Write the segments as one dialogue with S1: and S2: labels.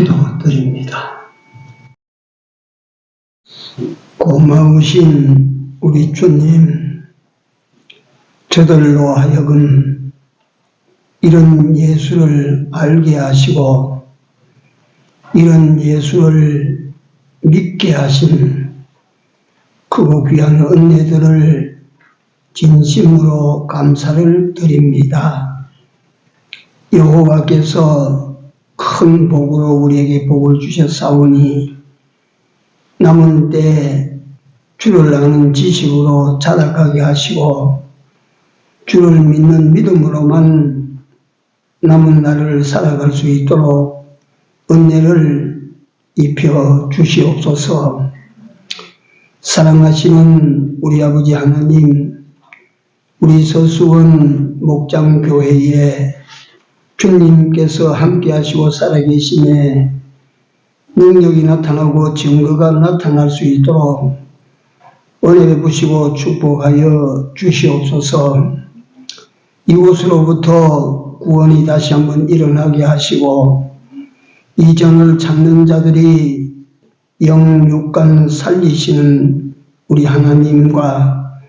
S1: 기도드립니다. 고마우신 우리 주님, 저들로 하여금 이런 예수를 알게 하시고 이런 예수를 믿게 하신 크고 귀한 은혜들을 진심으로 감사를 드립니다. 여호와께서 큰 복으로 우리에게 복을 주셨사오니 남은 때 주를 아는 지식으로 자라가게 하시고 주를 믿는 믿음으로만 남은 날을 살아갈 수 있도록 은혜를 입혀 주시옵소서. 사랑하시는 우리 아버지 하나님, 우리 서수원 목장교회에 주님께서 함께 하시고 살아계심에 능력이 나타나고 증거가 나타날 수 있도록 은혜 베푸시고 축복하여 주시옵소서. 이곳으로부터 구원이 다시 한번 일어나게 하시고 이전을 찾는 자들이 영육간 살리시는 우리 하나님과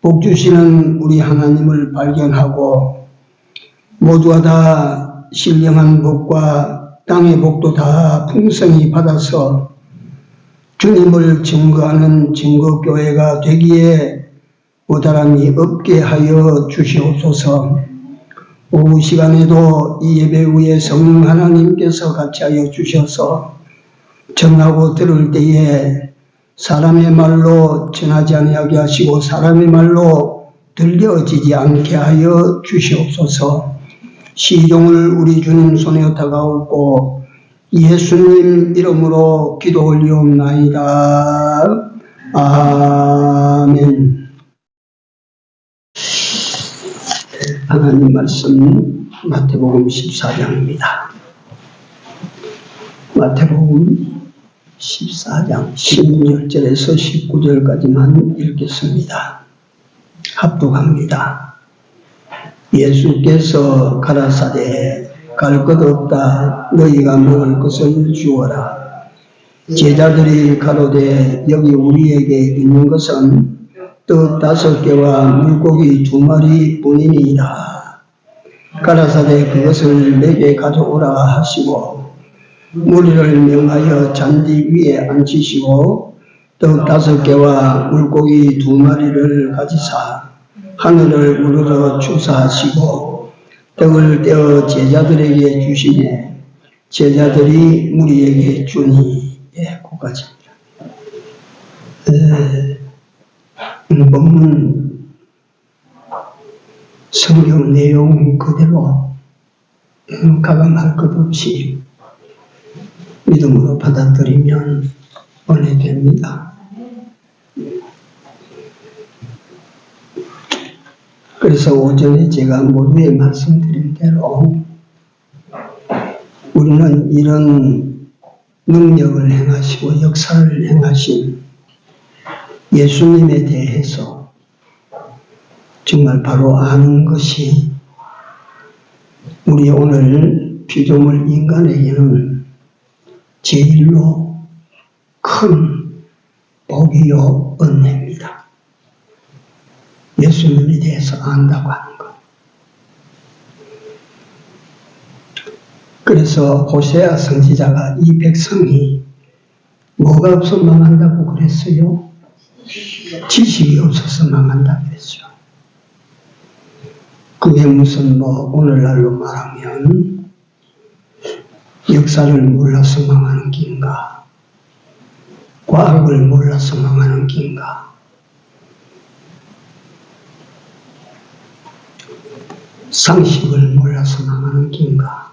S1: 복 주시는 우리 하나님을 발견하고 모두가 다 신령한 복과 땅의 복도 다 풍성히 받아서 주님을 증거하는 증거교회가 되기에 무다람이 없게 하여 주시옵소서. 오후 시간에도 이 예배 후에 성령 하나님께서 같이 하여 주셔서 전하고 들을 때에 사람의 말로 전하지 아니하게 하시고 사람의 말로 들려지지 않게 하여 주시옵소서. 시종을 우리 주님 손에 다가오고 예수님 이름으로 기도 올리옵나이다. 아멘. 하나님 말씀 마태복음 14장입니다. 마태복음 14장 16절에서 19절까지만 읽겠습니다. 합독합니다. 예수께서 가라사대 갈 것 없다. 너희가 먹을 것을 주어라. 제자들이 가로되 여기 우리에게 있는 것은 떡 5개와 물고기 2마리 뿐이니이다. 가라사대 그것을 내게 가져오라 하시고 무리를 명하여 잔디 위에 앉히시고 떡 5개와 물고기 2마리를 가지사 하늘을 우러러 축사하시고 떡을 떼어 제자들에게 주시매 제자들이 무리에게 주니. 거기까지입니다. 본문 성경 내용 그대로 가감할 것 없이 믿음으로 받아들이면 은혜됩니다. 그래서 오전에 제가 모두에 말씀드린 대로 우리는 이런 능력을 행하시고 역사를 행하신 예수님에 대해서 정말 바로 아는 것이 우리 오늘 피조물 인간에게는 제일로 큰 복이요 은혜입니다. 예수님에 대해서 안다고 하는 것. 그래서 호세아 선지자가 이 백성이 뭐가 없어 망한다고 그랬어요? 지식이 없어서 망한다 그랬죠. 그게 무슨 오늘날로 말하면 역사를 몰라서 망하는 긴가, 과학을 몰라서 망하는 긴가, 상식을 몰라서 망하는 긴가.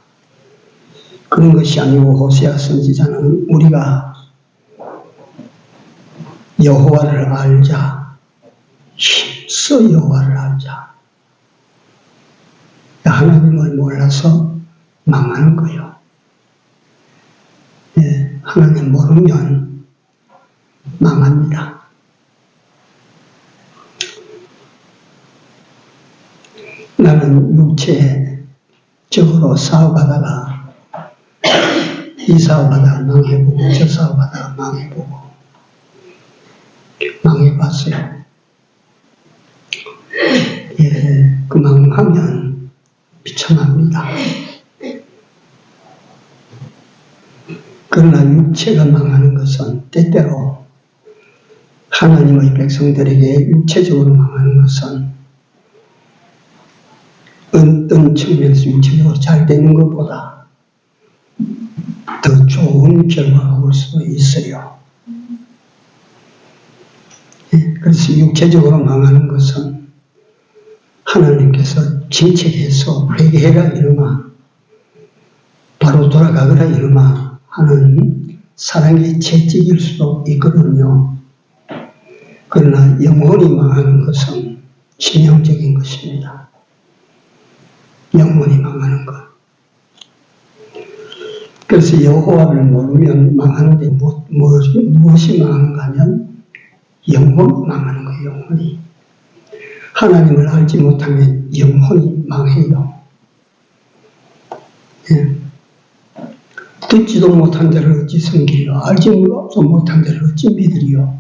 S1: 그런 것이 아니고 호세아 선지자는 우리가 여호와를 알자, 힘써 여호와를 알자. 하나님을 몰라서 망하는 거예요. 하나님 모르면 망합니다. 나는 육체적으로 싸워가다가 이 사업하다 망해보고 저 사업하다 망해보고 망해봤어요. 예, 그 망하면 비참합니다. 그러나 육체가 망하는 것은 때때로 하나님의 백성들에게 육체적으로 망하는 것은 어떤 측면에서 육체적으로 잘 되는 것보다 더 좋은 결과가 올 수도 있어요. 예, 그래서 육체적으로 망하는 것은 하나님께서 진책해서 회개해라 이놈아, 바로 돌아가거라 이놈아 하는 사랑의 채찍일 수도 있거든요. 그러나 영원히 망하는 것은 치명적인 것입니다. 영원히 망하는 것. 그래서 여호와를 모르면 망하는데 무엇이 망하는가 하면 영원히 망하는 거예요. 영원히. 하나님을 알지 못하면 영원히 망해요. 예. 듣지도 못한 자를 어찌 섬기리요. 알지 못한 자를 어찌 믿으리요.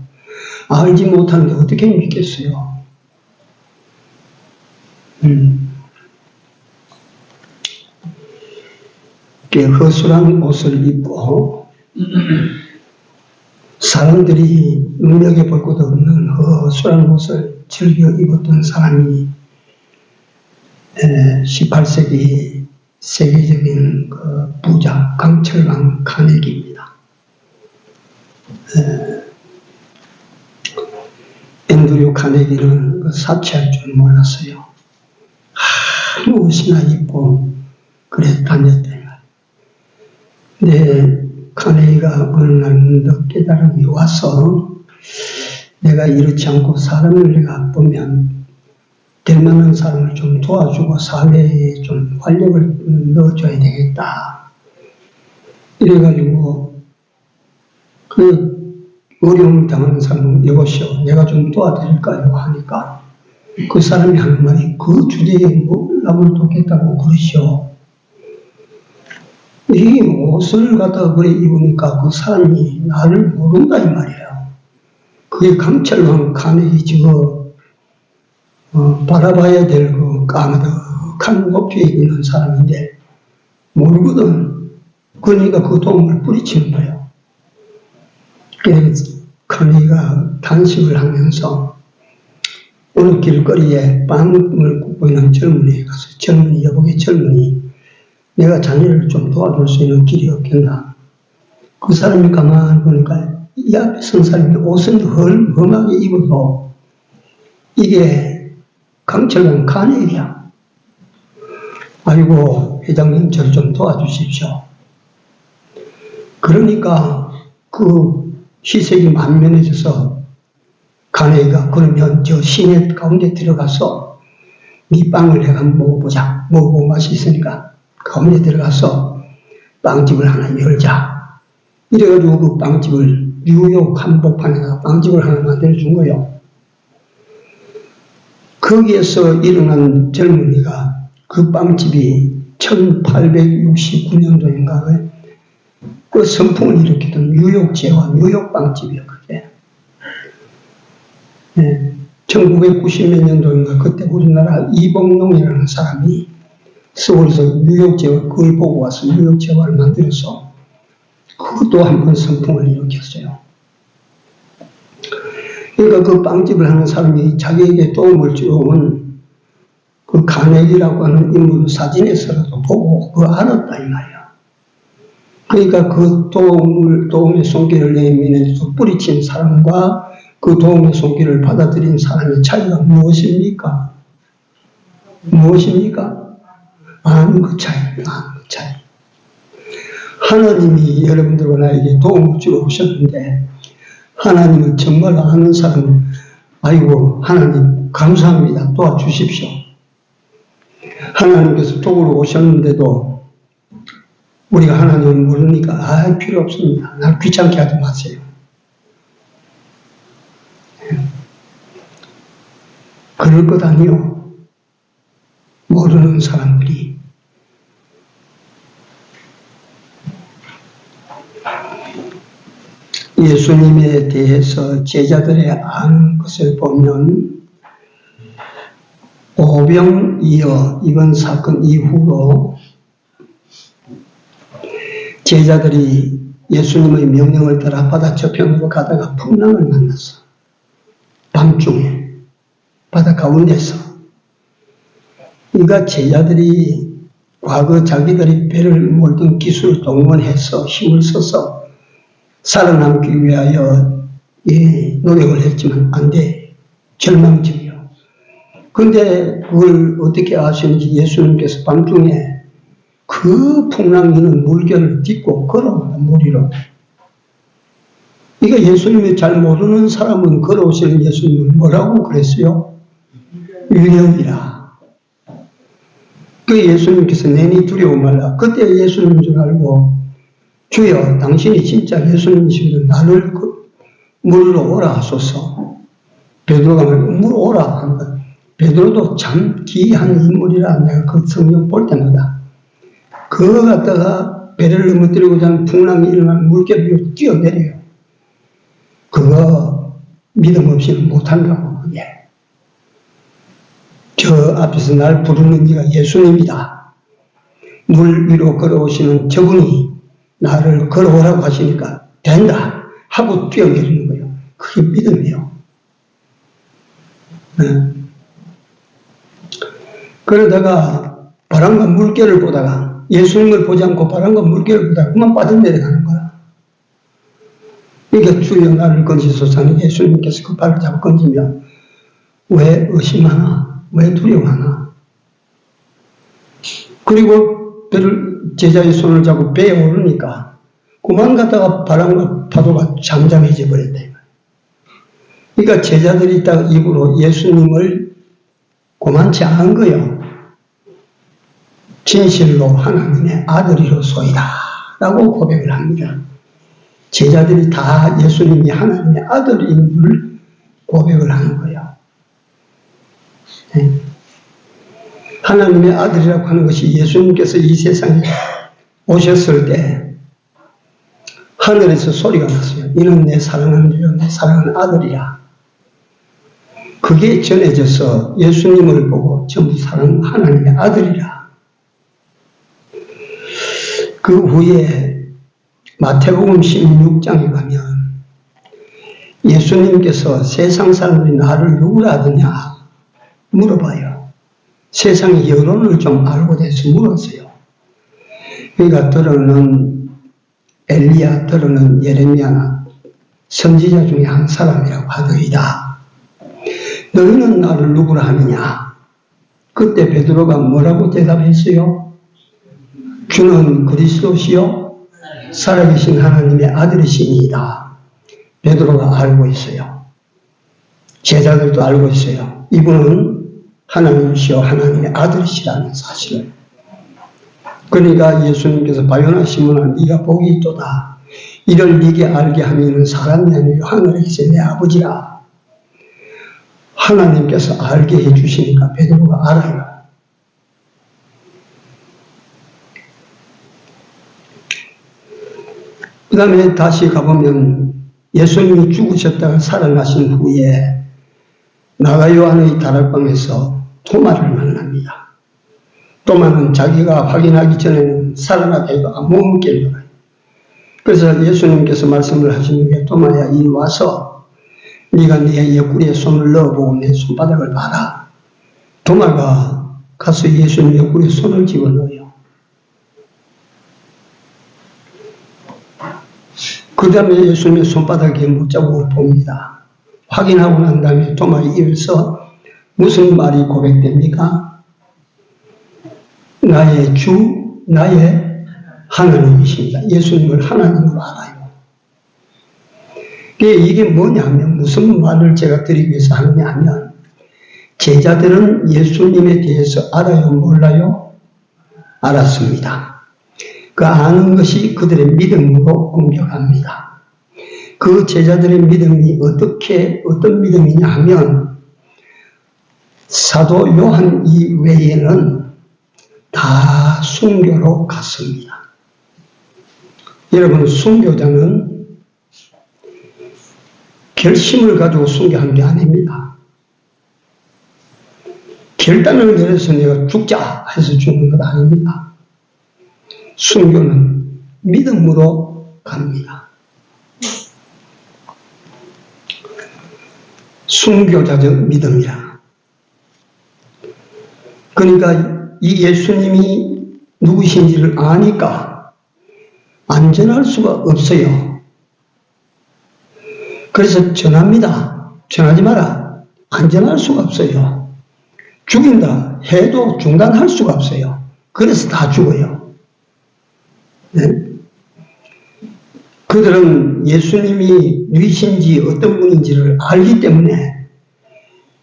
S1: 알지 못하는데 어떻게 믿겠어요. 허술한 옷을 입고 사람들이 눈여겨볼 것 없는 허술한 옷을 즐겨 입었던 사람이 18세기 세계적인 그 부자 강철왕 카네기입니다. 앤드류 카네기는 그 사치할 줄 몰랐어요. 아무 옷이나 입고 그래 다녔다. 근데 카네기가 어느 날 문득 깨달음이 와서 내가 이렇지 않고 사람을 내가 보면 될 만한 사람을 좀 도와주고 사회에 좀 활력을 넣어줘야 되겠다. 이래가지고 그 어려움을 당하는 사람은 여보시오 내가 좀 도와드릴까요 하니까 그 사람이 하는 말이 그 주제에 남을 돕겠다고 그러시오. 이 옷을 갖다가 그래 입으니까 그 사람이 나를 모른다 이 말이에요. 그게 강철왕 카네기 저거 바라봐야 될 그 까마득한 높이에 있는 사람인데 모르거든. 그러니까 그 도움을 뿌리치는 거예요. 그래서 카네기가 단식을 하면서 어느 길거리에 빵을 굽고 있는 젊은이에 가서 여보게 젊은이 내가 자네를 좀 도와줄 수 있는 길이 없겠나. 그 사람이 가만히 보니까 이 앞에 선 사람이 옷은 험하게 입어도 이게 강철왕 카네기야. 아이고 회장님 저를 좀 도와주십시오. 그러니까 그 희색이 만면해져서 카네기가 그러면 저 시내 가운데 들어가서 네 빵을 내가 먹어보자. 먹어보고 맛이 있으니까 가운데 들어가서 빵집을 하나 열자. 이래가지고 그 빵집을 뉴욕 한복판에다가 빵집을 하나 만들어준 거예요. 거기에서 일어난 젊은이가 그 빵집이 1869년도인가 그 선풍을 일으켰던 뉴욕 제와 뉴욕 빵집이에요. 그게. 네. 1990몇 년도인가 그때 우리나라 이봉룡이라는 사람이 서울에서 뉴욕 제와 거의 보고 와서 뉴욕 제와를 만들어서 그것도 한번 선풍을 일으켰어요. 그러니까 그 빵집을 하는 사람이 자기에게 도움을 주어온 그 카네기라고 하는 인물 사진에서라도 보고 그거 알았다 이 말이야. 그러니까 그 도움의 손길을 내밀어서 뿌리친 사람과 그 도움의 손길을 받아들인 사람의 차이가 무엇입니까? 무엇입니까? 아는 그 차이, 아는 그 차이. 하나님이 여러분들과 나에게 도움을 주러 오셨는데 하나님을 정말 아는 사람은 아이고 하나님 감사합니다. 도와주십시오. 하나님께서 도우러 오셨는데도 우리가 하나님을 모르니까 필요 없습니다. 날 귀찮게 하지 마세요. 그럴 것 아니요. 모르는 사람들이 예수님에 대해서 제자들의 아는 것을 보면 오병이어 이번 사건 이후로 제자들이 예수님의 명령을 따라 바다 저편으로 가다가 풍랑을 만났어. 밤중에 바다 가운데서. 그러니까 제자들이 과거 자기들이 배를 몰던 기술을 동원해서 힘을 써서 살아남기 위하여 노력을 했지만 안 돼. 절망적이요. 그런데 그걸 어떻게 아시는지 예수님께서 밤중에 그 풍랑이는 물결을 딛고 걸어온다, 물 위로. 그러니까 예수님이 잘 모르는 사람은 걸어오시는 예수님은 뭐라고 그랬어요? 유령이라. 그 예수님께서 내니 두려워 말라. 그때 예수님인 줄 알고 주여 당신이 진짜 예수님이시면 나를 물로 오라 하소서. 베드로가 말하고 물 오라 한다. 베드로도 참 기이한 인물이라 내가 그 성경 볼 때마다 그거 갖다가 배를 넘어뜨리고자 하는 풍랑이 일어나면 물결 위로 뛰어내려요. 그거 믿음 없이는 못한다고. 그게. 저 앞에서 날 부르는 네가 예수님이다. 물 위로 걸어오시는 저분이 나를 걸어오라고 하시니까 된다 하고 뛰어내리는 거예요. 그게 믿음이에요. 네. 그러다가 바람과 물결을 보다가 예수님을 보지 않고 바람과 물결을 보다가 그만 빠져내려가는 거야. 그러니까 주여 나를 건지소서 하는 예수님께서 그 발을 잡아 건지면 왜 의심하나? 왜 두려워하나? 그리고 제자의 손을 잡고 배에 오르니까 그만 갔다가 바람과 파도가 잠잠해져 버렸다. 그러니까 제자들이 딱 입으로 예수님을 고만치 않은 거예요. 진실로 하나님의 아들이로소이다 라고 고백을 합니다. 제자들이 다 예수님이 하나님의 아들임을 고백을 하는 거예요. 네. 하나님의 아들이라고 하는 것이 예수님께서 이 세상에 오셨을 때 하늘에서 소리가 났어요. 이는 내 사랑하는 주, 내 사랑하는 아들이라. 그게 전해져서 예수님을 보고 전부 사랑하는 하나님의 아들이라. 그 후에 마태복음 16장에 가면 예수님께서 세상 사람들이 나를 누구라 하더냐 물어봐요. 세상의 여론을 좀 알고 돼서 물었어요. 그러니까 들어는 엘리야, 들어는 예레미야나 선지자 중에 한 사람이라고 하더이다. 너희는 나를 누구라 하느냐? 그때 베드로가 뭐라고 대답했어요? 주는 그리스도시요 살아계신 하나님의 아들이시니이다. 베드로가 알고 있어요. 제자들도 알고 있어요. 이분은 하나님이시요 하나님의 아들이시라는 사실을. 그러니까 예수님께서 바요나 시몬아 네가 복이 있도다. 이를 네게 알게 하면은 사람이 아니요 하늘에 계신 내 아버지라. 하나님께서 알게 해주시니까 베드로가 알아요. 그 다음에 다시 가보면 예수님이 죽으셨다가 살아나신 후에 나가 요한의 다락방에서 토마를 만납니다. 토마는 자기가 확인하기 전에는 살아나다가 못 믿겠노라. 그래서 예수님께서 말씀을 하시는 게 토마야 이리 와서 네가 내 옆구리에 손을 넣어보고 내 손바닥을 봐라. 토마가 가서 예수님 옆구리에 손을 집어넣어요. 그 다음에 예수님의 손바닥에 못자국을 봅니다. 확인하고 난 다음에 토마의 입에서 무슨 말이 고백됩니까? 나의 주, 나의 하나님이십니다. 예수님을 하나님으로 알아요. 이게 뭐냐면 무슨 말을 제가 드리기 위해서 하느냐 하면 제자들은 예수님에 대해서 알아요? 몰라요? 알았습니다. 그 아는 것이 그들의 믿음으로 공격합니다. 그 제자들의 믿음이 어떤 믿음이냐 하면 사도 요한 이외에는 다 순교로 갔습니다. 여러분, 순교자는 결심을 가지고 순교하는 게 아닙니다. 결단을 내려서 내가 죽자 해서 죽는 것 아닙니다. 순교는 믿음으로 갑니다. 순교자적 믿음이라. 그러니까 이 예수님이 누구신지를 아니까 안전할 수가 없어요. 그래서 전합니다. 전하지 마라. 안전할 수가 없어요. 죽인다 해도 중단할 수가 없어요. 그래서 다 죽어요. 네? 그들은 예수님이 누구신지 어떤 분인지를 알기 때문에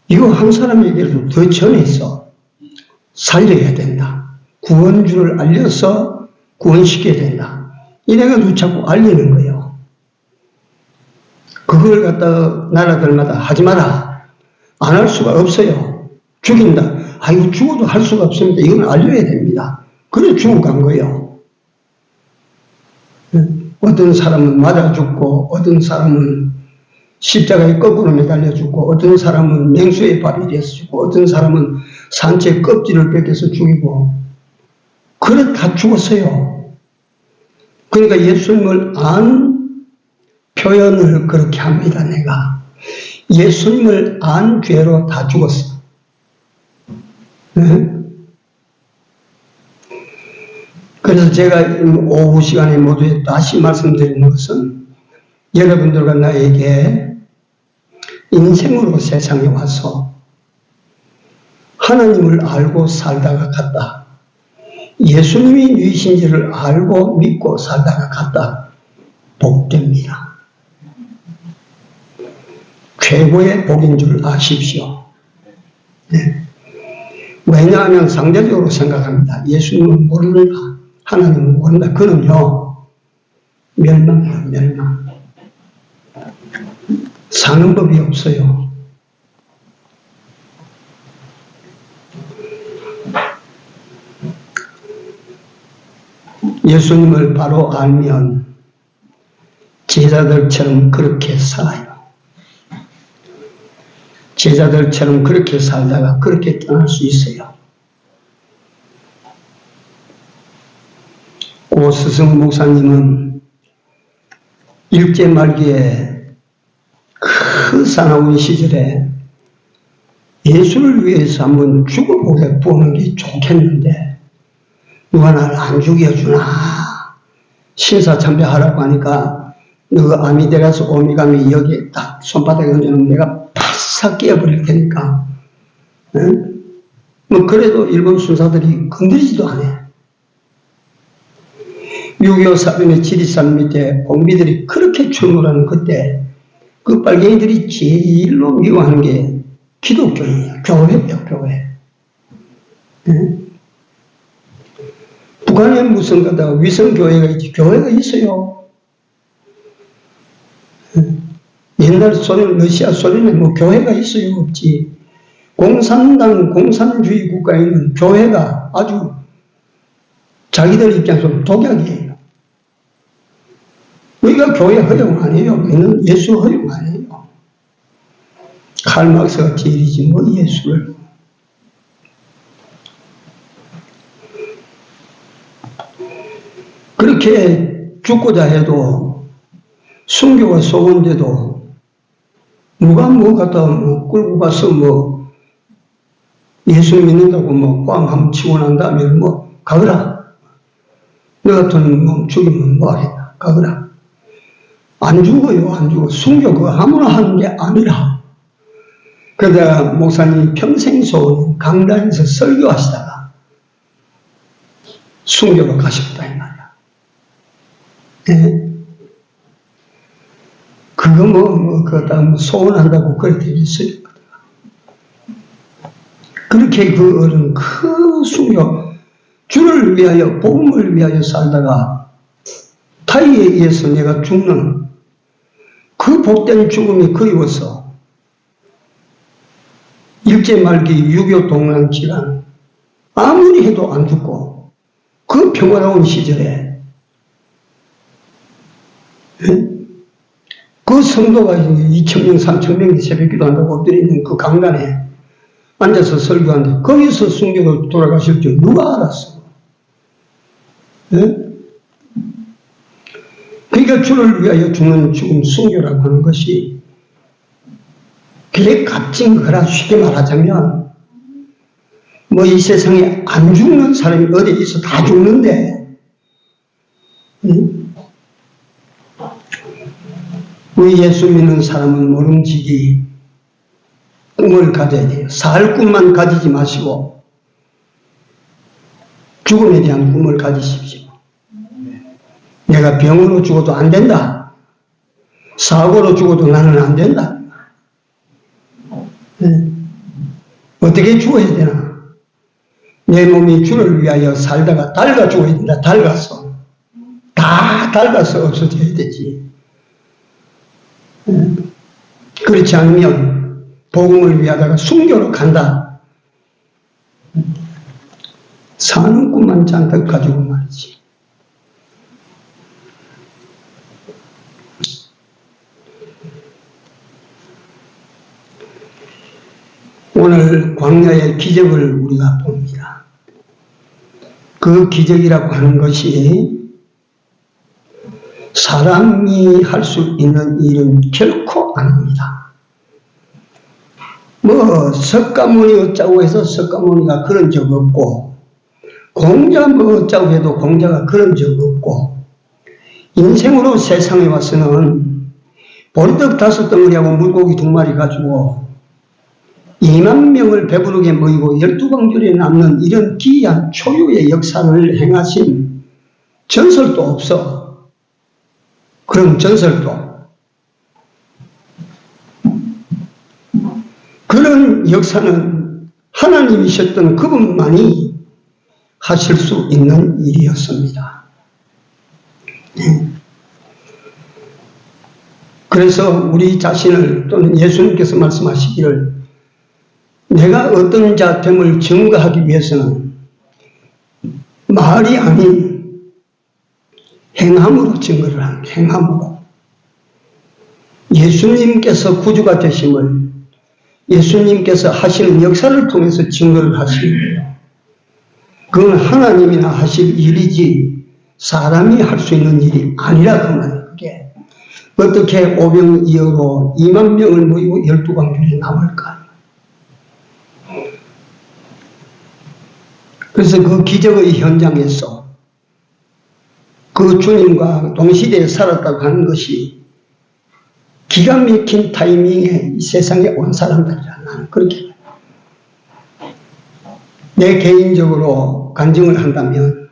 S1: 이거 한 사람에게도 더 전해서 살려야 된다. 구원주를 알려서 구원시켜야 된다. 이래가지고 자꾸 알리는 거예요. 그걸 갖다가 나라들마다 하지 마라. 안 할 수가 없어요. 죽인다. 이거 죽어도 할 수가 없습니다. 이건 알려야 됩니다. 그래 죽어간 거예요. 어떤 사람은 맞아 죽고, 어떤 사람은 십자가에 거꾸로 매달려 죽고, 어떤 사람은 맹수에 발이 돼서 죽고, 어떤 사람은 산채 껍질을 벗겨서 죽이고, 그래 다 죽었어요. 그러니까 예수님을 안 표현을 그렇게 합니다. 내가 예수님을 안 죄로 다 죽었어. 네? 그래서 제가 오후 시간에 모두에 다시 말씀드리는 것은 여러분들과 나에게 인생으로 세상에 와서 하나님을 알고 살다가 갔다. 예수님이 누구신지를 알고 믿고 살다가 갔다. 복됩니다. 최고의 복인 줄 아십시오. 네. 왜냐하면 상대적으로 생각합니다. 예수님은 모른다. 하나님은 모른다. 그는요, 멸망이에요, 멸망. 사는 법이 없어요. 예수님을 바로 알면 제자들처럼 그렇게 살아요. 제자들처럼 그렇게 살다가 그렇게 떠날 수 있어요. 고 스승 목사님은 일제 말기에 그 사나운 시절에 예수를 위해서 한번 죽어보게 보는 게 좋겠는데 누가 나를 안 죽여주나 신사참배하라고 하니까 너가 아미데라스 오미가미 여기에 딱 손바닥에 얹어놓으면 내가 바싹 깨어버릴 테니까 뭐 그래도 일본 순사들이 건드리지도 않아요. 6.25 사변의 지리산 밑에 공비들이 그렇게 출몰하는 그때 그 빨갱이들이 제일로 미워하는 게 기독교예요. 교회예요, 교회. 네? 북한에 무슨 거다 위성교회가 있지, 교회가 있어요. 옛날 소련, 러시아 소련에 뭐 교회가 있어요, 없지. 공산당, 공산주의 국가에 있는 교회가 아주 자기들 입장에서 독약이에요. 우리가 교회 허용 안 해요. 우리는 예수 허용 안 해요. 칼막스가 제일이지 뭐 예수를. 그렇게 죽고자 해도 순교가 소원돼도 누가 뭐 갖다 뭐 끌고 가서 뭐 예수 믿는다고 뭐 꽝 한번 치고 난 다음에 뭐 가거라. 너 같은 놈 죽이면 뭐하겠다. 가거라. 안 죽어요, 안 죽어. 순교 그거 아무나 하는 게 아니라. 그러다가 목사님이 평생 소원 강단에서 설교하시다가 순교로 가셨다 이 말이야. 네? 그거 그거다 뭐 소원한다고 그렇게 되겠어요. 그렇게 그 어른 그 순교 주를 위하여 복음을 위하여 살다가 타이에 의해서 내가 죽는 그 복된 죽음이 그리워서 일제 말기 6.25 동란 기간 아무리 해도 안 죽고 그 평화로운 시절에 그 성도가 2,000명, 3,000명이 새벽기도 한다고 엎드려 있는 그 강단에 앉아서 설교하는데 거기서 순교로 돌아가실 줄 누가 알았어? 그러니까 주를 위하여 죽는 죽음 순교라고 하는 것이 그게 값진 거라. 쉽게 말하자면 뭐 이 세상에 안 죽는 사람이 어디 있어? 다 죽는데 우리 예수 믿는 사람은 모름지기 꿈을 가져야 돼요. 살 꿈만 가지지 마시고 죽음에 대한 꿈을 가지십시오. 내가 병으로 죽어도 안 된다. 사고로 죽어도 나는 안 된다. 어떻게 죽어야 되나? 내 몸이 주를 위하여 살다가 닳아 죽어야 된다. 닳아서. 다 닳아서 없어져야 되지. 그렇지 않으면 복음을 위하다가 순교로 간다. 사는 꿈만 잔뜩 가지고 말이지. 오늘 광야의 기적을 우리가 봅니다. 그 기적이라고 하는 것이 사람이 할 수 있는 일은 결코 아닙니다. 뭐 석가모니 어쩌고 해서 석가모니가 그런 적 없고 공자 뭐 어쩌고 해도 공자가 그런 적 없고 인생으로 세상에 와서는 보리떡 5덩어리하고 물고기 2마리 가지고 2만 명을 배부르게 먹이고 12광주리에 남는 이런 기이한 초유의 역사를 행하신 전설도 없어. 그런 전설도. 그런 역사는 하나님이셨던 그분만이 하실 수 있는 일이었습니다. 그래서 우리 자신을 또는 예수님께서 말씀하시기를 내가 어떤 자 됨을 증거하기 위해서는 말이 아닌 행함으로 증거를 합니다. 행함으로. 예수님께서 구주가 되심을 예수님께서 하시는 역사를 통해서 증거를 하시는 그건 하나님이나 하실 일이지 사람이 할 수 있는 일이 아니라 그 말이에요. 그게 어떻게 오병이어로 2만 명을 모이고 12광주리에 남을까? 그래서 그 기적의 현장에서 그 주님과 동시대에 살았다고 하는 것이 기가 막힌 타이밍에 이 세상에 온 사람들이라 나는 그렇게 내 개인적으로 간증을 한다면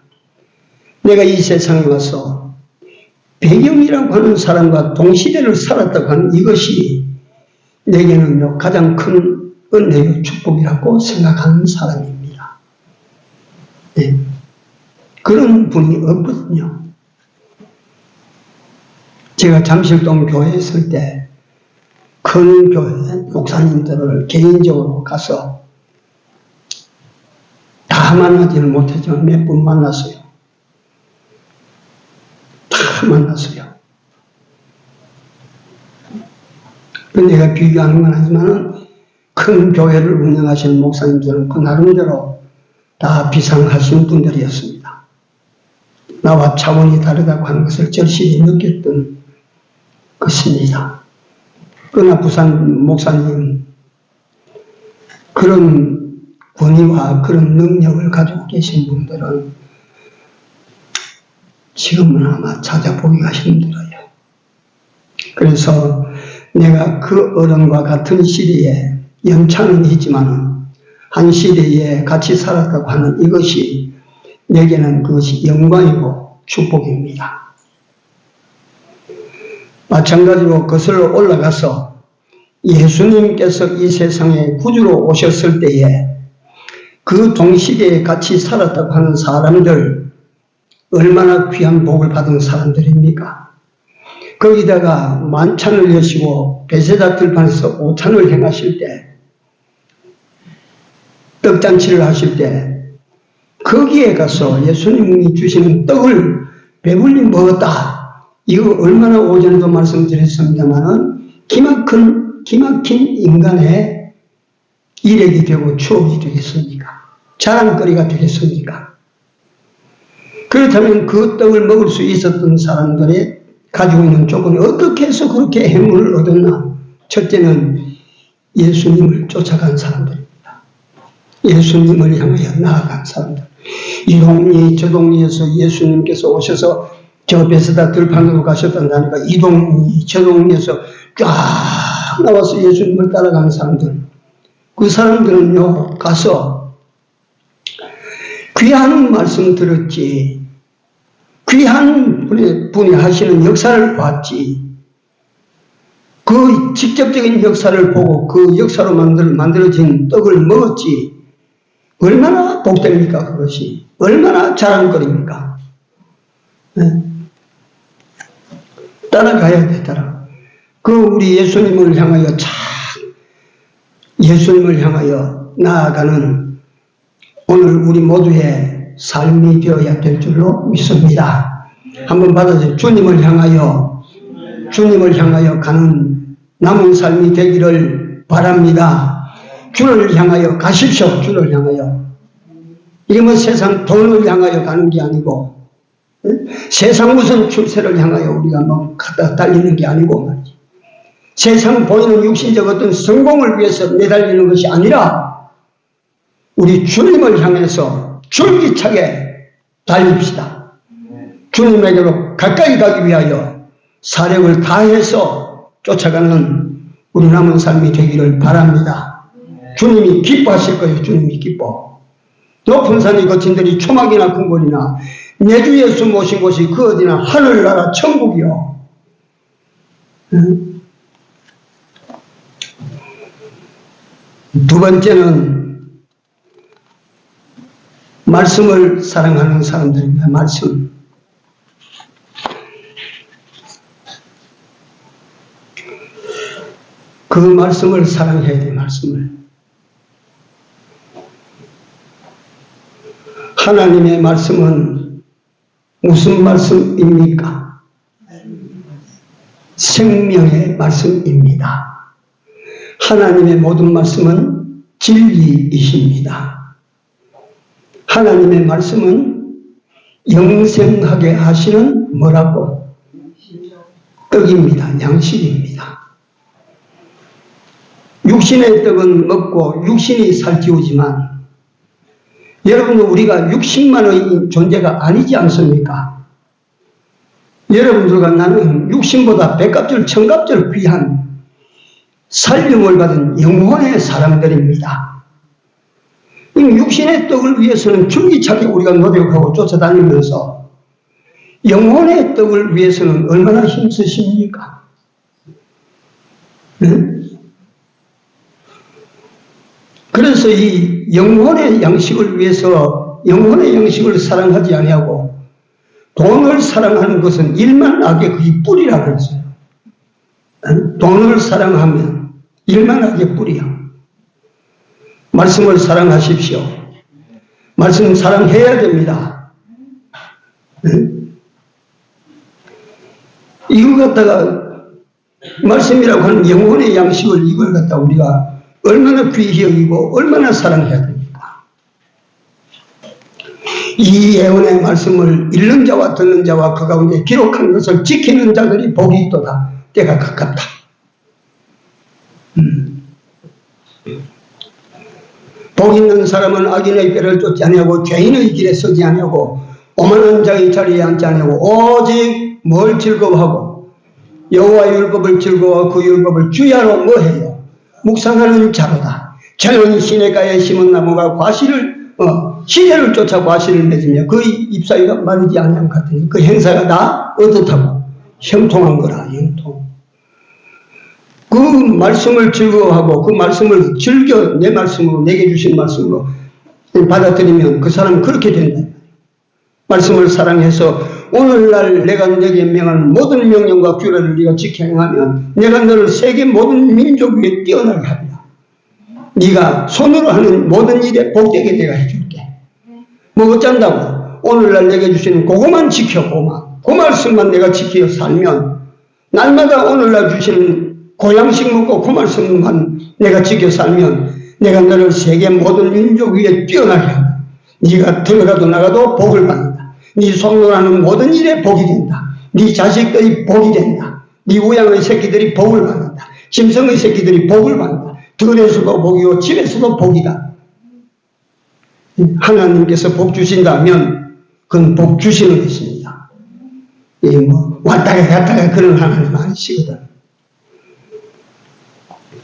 S1: 내가 이 세상에 와서 배경이라고 하는 사람과 동시대를 살았다고 하는 이것이 내게는 가장 큰 은혜의 축복이라고 생각하는 사람입니다. 네. 그런 분이 없거든요. 제가 잠실동 교회에 있을 때 큰 교회 목사님들을 개인적으로 가서 다 만나지는 못했지만 몇 분 만났어요. 다 만났어요. 내가 비교하는 건 아니지만 큰 교회를 운영하시는 목사님들은 그 나름대로 다 비상하신 분들이었습니다. 나와 차원이 다르다고 하는 것을 절실히 느꼈던 것입니다. 그러나 부산 목사님 그런 권위와 그런 능력을 가지고 계신 분들은 지금은 아마 찾아보기가 힘들어요. 그래서 내가 그 어른과 같은 시대에 연차는 있지만 한 시대에 같이 살았다고 하는 이것이 내게는 그것이 영광이고 축복입니다. 마찬가지로 거슬러 올라가서 예수님께서 이 세상에 구주로 오셨을 때에 그 동시대에 같이 살았다고 하는 사람들 얼마나 귀한 복을 받은 사람들입니까? 거기다가 만찬을 여시고 베세다 들판에서 오찬을 행하실 때 떡잔치를 하실 때 거기에 가서 예수님이 주시는 떡을 배불리 먹었다. 이거 얼마나 오전에도 말씀드렸습니다만은 기막힌 인간의 일액이 되고 추억이 되겠습니까? 자랑거리가 되겠습니까? 그렇다면 그 떡을 먹을 수 있었던 사람들이 가지고 있는 조건이 어떻게 해서 그렇게 행운을 얻었나? 첫째는 예수님을 쫓아간 사람들입니다. 예수님을 향하여 나아간 사람들. 이 동리 저 동리에서 예수님께서 오셔서 저 베스다 들판으로 가셨단다니까 이 동리 저 동리에서 쫙 나와서 예수님을 따라가는 사람들. 그 사람들은요 가서 귀한 말씀 들었지, 귀한 분이 하시는 역사를 봤지, 그 직접적인 역사를 보고 그 역사로 만들어진 떡을 먹었지. 얼마나 복됩니까 그것이? 얼마나 자랑거리입니까? 네. 따라가야 되더라. 그 우리 예수님을 향하여 나아가는 오늘 우리 모두의 삶이 되어야 될 줄로 믿습니다. 한번 받아서 주님을 향하여 가는 남은 삶이 되기를 바랍니다. 주를 향하여 가십시오. 주를 향하여. 이게 뭐 세상 돈을 향하여 가는 게 아니고, 세상 무슨 출세를 향하여 우리가 뭐 갖다 달리는 게 아니고 말이지. 세상 보이는 육신적 어떤 성공을 위해서 내달리는 것이 아니라 우리 주님을 향해서 줄기차게 달립시다. 주님에게로 가까이 가기 위하여 사력을 다해서 쫓아가는 우리 남은 삶이 되기를 바랍니다. 주님이 기뻐하실 거예요. 주님이 기뻐. 높은 산이 거친들이 초막이나 궁궐이나 내 주 예수 모신 곳이 그 어디나 하늘나라 천국이요. 두 번째는 말씀을 사랑하는 사람들입니다. 말씀. 그 말씀을 사랑해야 돼. 말씀을. 하나님의 말씀은 무슨 말씀입니까? 생명의 말씀입니다. 하나님의 모든 말씀은 진리이십니다. 하나님의 말씀은 영생하게 하시는 뭐라고? 떡입니다. 양식입니다. 육신의 떡은 먹고 육신이 살찌우지만 여러분도 우리가 60만의 존재가 아니지 않습니까? 여러분들과 나는 육신보다 백값절 천값절 귀한 살림을 받은 영혼의 사람들입니다. 이 육신의 떡을 위해서는 줄기차게 우리가 노력하고 쫓아다니면서 영혼의 떡을 위해서는 얼마나 힘쓰십니까? 네? 그래서 이 영혼의 양식을 위해서 영혼의 양식을 사랑하지 아니하고 돈을 사랑하는 것은 일만 악의 그의 뿌리라 그랬어요. 돈을 사랑하면 일만 악의 뿌리야. 말씀을 사랑하십시오. 말씀 사랑해야 됩니다. 이거 갖다가 말씀이라고 하는 영혼의 양식을 이걸 갖다 우리가 얼마나 귀히 여기고 얼마나 사랑해야 됩니까? 이 예언의 말씀을 읽는 자와 듣는 자와 그 가운데 기록한 것을 지키는 자들이 복이 있도다. 때가 가깝다. 복 있는 사람은 악인의 꾀를 쫓지 아니하고 죄인의 길에 서지 아니하고 오만한 자의 자리에 앉지 아니하고 오직 뭘 즐거워하고 여호와의 율법을 즐거워하고 그 율법을 주야로 뭐해요? 묵상하는 자로다. 저는 시냇가에 심은 나무가 시대를 쫓아 과실을 맺으며 그 잎사귀가 마르지 않는 것 같으니 그 행사가 다 어떻다고? 형통한 거라. 형통. 그 말씀을 즐거워하고 그 말씀을 즐겨 내 말씀으로 내게 주신 말씀으로 받아들이면 그 사람은 그렇게 된다. 말씀을 사랑해서 오늘날 내가 내게 명한 모든 명령과 규례를 네가 지켜 행하면 내가 너를 세계 모든 민족 위에 뛰어나게 하리라. 네가 손으로 하는 모든 일에 복되게 내가 해줄게. 뭐 어쩐다고? 오늘날 내게 주시는 그것만 지켜. 그것만. 그 말씀만 내가 지켜 살면, 날마다 오늘날 주시는 고향식 먹고 그 말씀만 내가 지켜 살면 내가 너를 세계 모든 민족 위에 뛰어나게 한다. 네가 들어가도 나가도 복을 받는다. 네 손으로하는 모든 일에 복이 된다. 네 자식들이 복이 된다. 네 우양의 새끼들이 복을 받는다. 짐승의 새끼들이 복을 받는다. 들에서도 복이고 집에서도 복이다. 하나님께서 복 주신다면 그건 복 주시는 것입니다. 왔다가 갔다가 그런 하나님 아니시거든.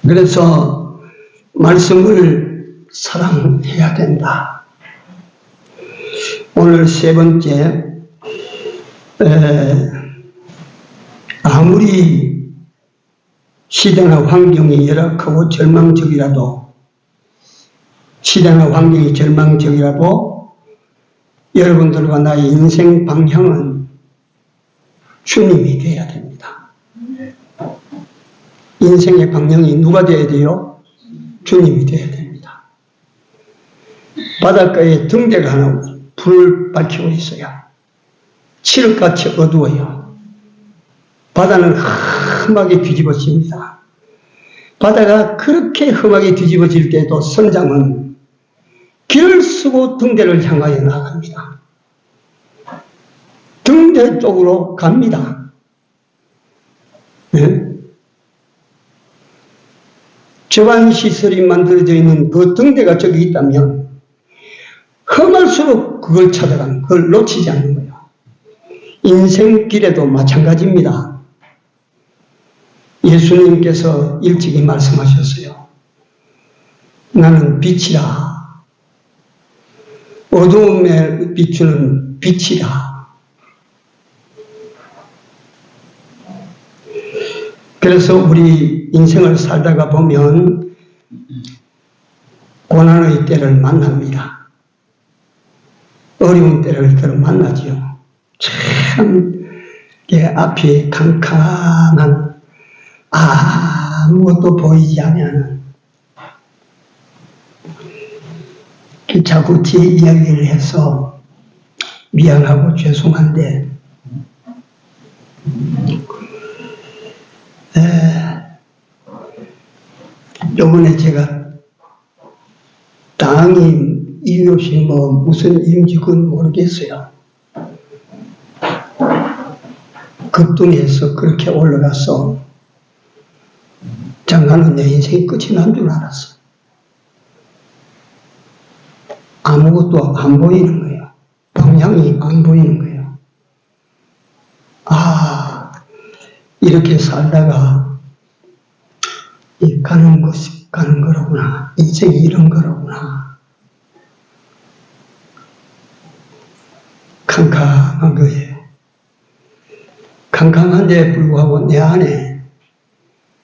S1: 그래서 말씀을 사랑해야 된다. 오늘 세 번째, 아무리 시대나 환경이 열악하고 시대나 환경이 절망적이라도 여러분들과 나의 인생 방향은 주님이 되어야 됩니다. 인생의 방향이 누가 되어야 돼요? 주님이 되어야 됩니다. 바닷가에 등대가 하나 불을 밝히고 있어요. 칠흑같이 어두워요. 바다는 험하게 뒤집어집니다. 바다가 그렇게 험하게 뒤집어질 때도 선장은 길을 쓰고 등대를 향하여 나갑니다. 등대 쪽으로 갑니다. 네? 저반시설이 만들어져 있는 그 등대가 저기 있다면 험할수록 그걸 찾아가는, 그걸 놓치지 않는 거예요. 인생길에도 마찬가지입니다. 예수님께서 일찍이 말씀하셨어요. 나는 빛이라. 어두움에 비추는 빛이다. 그래서 우리 인생을 살다가 보면 고난의 때를 만납니다. 어려운 때를 만나지요. 참 앞이 캄캄한, 아무것도 보이지 않는, 자꾸 제 이야기를 해서 미안하고 죄송한데, 요번에 제가 당이 이웃이 무슨 이유인지 그건 모르겠어요. 급등해서 그렇게 올라가서 장가는 내 인생이 끝이 난 줄 알았어. 아무것도 안 보이는 거예요. 방향이 안 보이는 거예요. 이렇게 살다가 가는 것이 가는 거로구나. 인생이 이런 거로구나. 캄캄한 거예요. 캄캄한데 불구하고 내 안에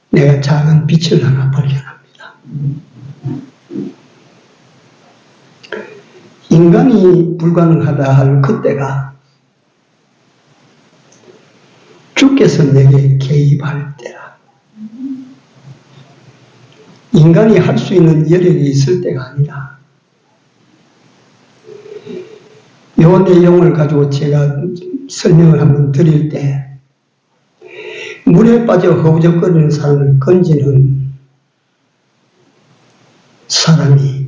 S1: 내가 작은 빛을 하나 발견합니다. 인간이 불가능하다 할 그때가 주께서 내게 개입할 때라. 인간이 할 수 있는 여력이 있을 때가 아니라, 요 내용을 가지고 제가 설명을 한번 드릴 때, 물에 빠져 허우적거리는 사람을 건지는 사람이,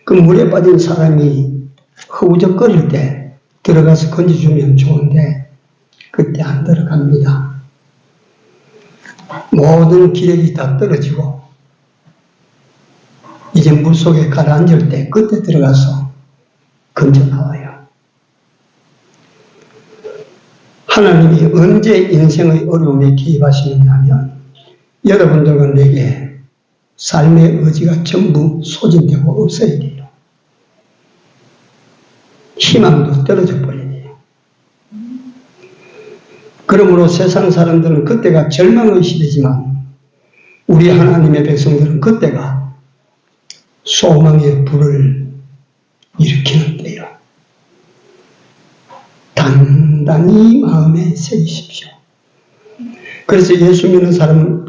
S1: 그 물에 빠진 사람이 허우적거릴 때 들어가서 건져주면 좋은데 그때 안 들어갑니다. 모든 기력이 다 떨어지고 이제 물속에 가라앉을 때 그때 들어가서 건져 나와요. 하나님이 언제 인생의 어려움에 개입하시느냐 하면 여러분들과 내게 삶의 의지가 전부 소진되고 없어야 돼요. 희망도 떨어져 버리네요. 그러므로 세상 사람들은 그때가 절망의 시대지만 우리 하나님의 백성들은 그때가 소망의 불을 일으키는 때요. 단단히 마음에 새기십시오. 그래서 예수 믿는 사람은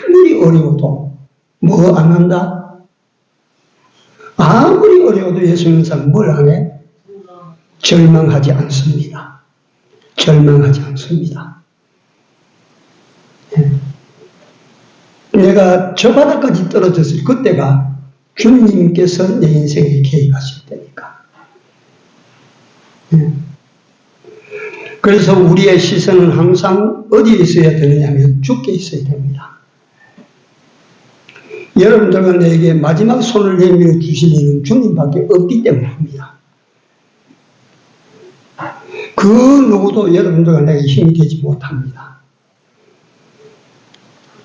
S1: 아무리 어려워도 뭐 안 한다? 아무리 어려워도 예수 믿는 사람은 뭘 안 해? 절망하지 않습니다. 절망하지 않습니다. 내가 저 바닥까지 떨어졌을 그때가 주님께서 내 인생에 개입하실 때니까. 그래서 우리의 시선은 항상 어디에 있어야 되느냐면 주께 있어야 됩니다. 여러분들과 내게 마지막 손을 내밀어 주실 이는 주님밖에 없기 때문입니다. 그 누구도 여러분들과 내게 힘이 되지 못합니다.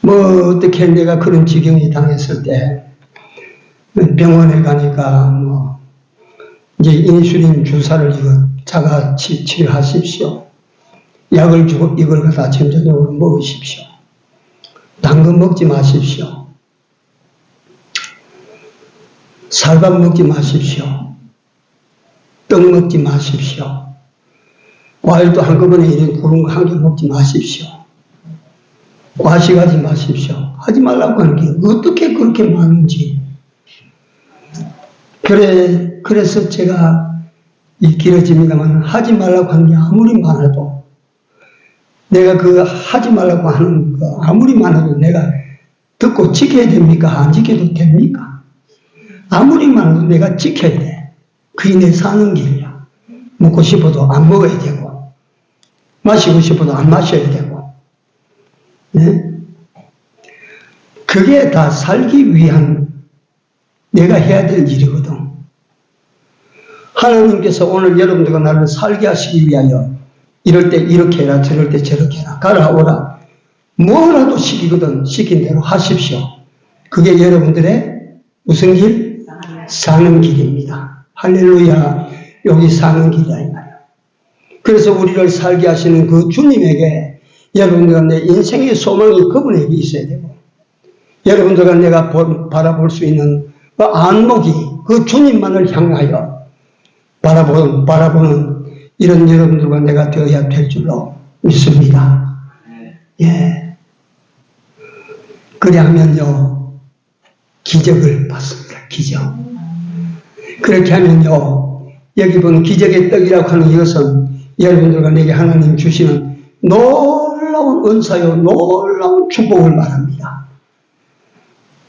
S1: 뭐 어떻게 내가 그런 지경이 당했을 때 병원에 가니까 뭐 이제 인슐린 주사를 자가 치료하십시오. 약을 주고 이걸 갖다 점진적으로 먹으십시오. 당근 먹지 마십시오. 쌀밥 먹지 마십시오. 떡 먹지 마십시오. 과일도 한꺼번에 이런 구른 거 한 개 먹지 마십시오. 과식하지 마십시오. 하지 말라고 하는 게 어떻게 그렇게 많은지. 그래서 제가 길어집니다만 하지 말라고 하는 게 아무리 많아도 내가 그 하지 말라고 하는 거 아무리 많아도 내가 듣고 지켜야 됩니까? 안 지켜도 됩니까? 아무리 많아도 내가 지켜야 돼. 그게 내 사는 길이야. 먹고 싶어도 안 먹어야 되고 마시고 싶어도 안 마셔야 되고 네? 그게 다 살기 위한 내가 해야 될 일이거든. 하나님께서 오늘 여러분들과 나를 살게 하시기 위하여 이럴 때 이렇게 해라 저럴 때 저렇게 해라 가라 오라 뭐라도 시키거든 시킨 대로 하십시오. 그게 여러분들의 무슨 길? 사는 길입니다. 할렐루야. 여기 사는 길이야 이 말이야. 그래서 우리를 살게 하시는 그 주님에게 여러분들과 내 인생의 소망이 그분에게 있어야 되고 여러분들과 내가 바라볼 수 있는 그 안목이 그 주님만을 향하여 바라보는 이런 여러분들과 내가 되어야 될 줄로 믿습니다. 예. 그리하면요 기적을 받습니다. 기적. 그렇게 하면요 여기 보는 기적의 떡이라고 하는 이것은 여러분들과 내게 하나님 주시는 놀라운 은사요 놀라운 축복을 말합니다.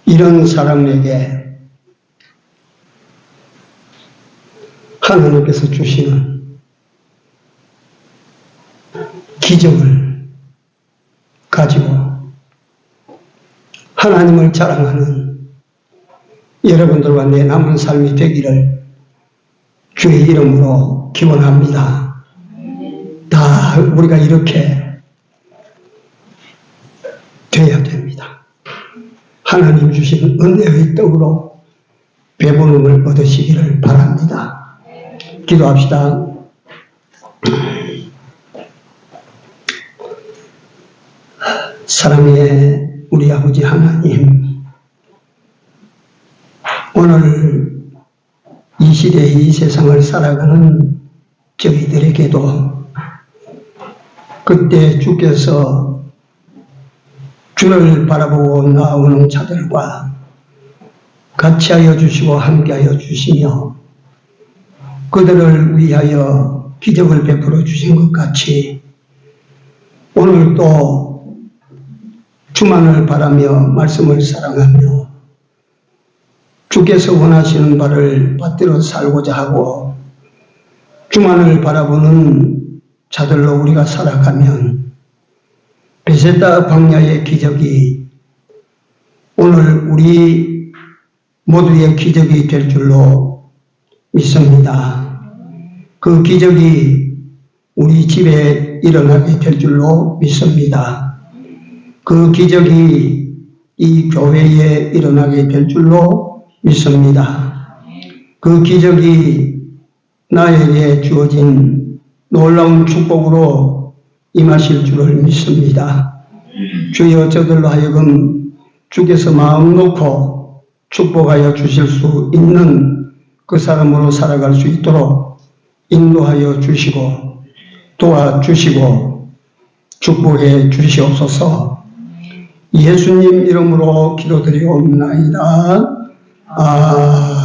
S1: 이런 사람에게 하나님께서 주시는 기적을 가지고 하나님을 자랑하는 여러분들과 내 남은 삶이 되기를 주의 이름으로 기원합니다. 다 우리가 이렇게 돼야 됩니다. 하나님 주신 은혜의 떡으로 배부름을 얻으시기를 바랍니다. 기도합시다. 사랑의 우리 아버지 하나님, 오늘 이 시대 이 세상을 살아가는 저희들에게도 그때 주께서 주를 바라보고 나오는 자들과 같이 하여 주시고 함께 하여 주시며 그들을 위하여 기적을 베풀어 주신 것 같이 오늘도 주만을 바라며 말씀을 사랑하며 주께서 원하시는 바를 받들어 살고자 하고 주만을 바라보는 자들로 우리가 살아가면 베세다 광야의 기적이 오늘 우리 모두의 기적이 될 줄로 믿습니다. 그 기적이 우리 집에 일어나게 될 줄로 믿습니다. 그 기적이 이 교회에 일어나게 될 줄로 믿습니다. 그 기적이 나에게 주어진 놀라운 축복으로 임하실 줄을 믿습니다. 주여 저들로 하여금 주께서 마음 놓고 축복하여 주실 수 있는 그 사람으로 살아갈 수 있도록 인도하여 주시고 도와주시고 축복해 주시옵소서. 예수님 이름으로 기도드리옵나이다. 아멘.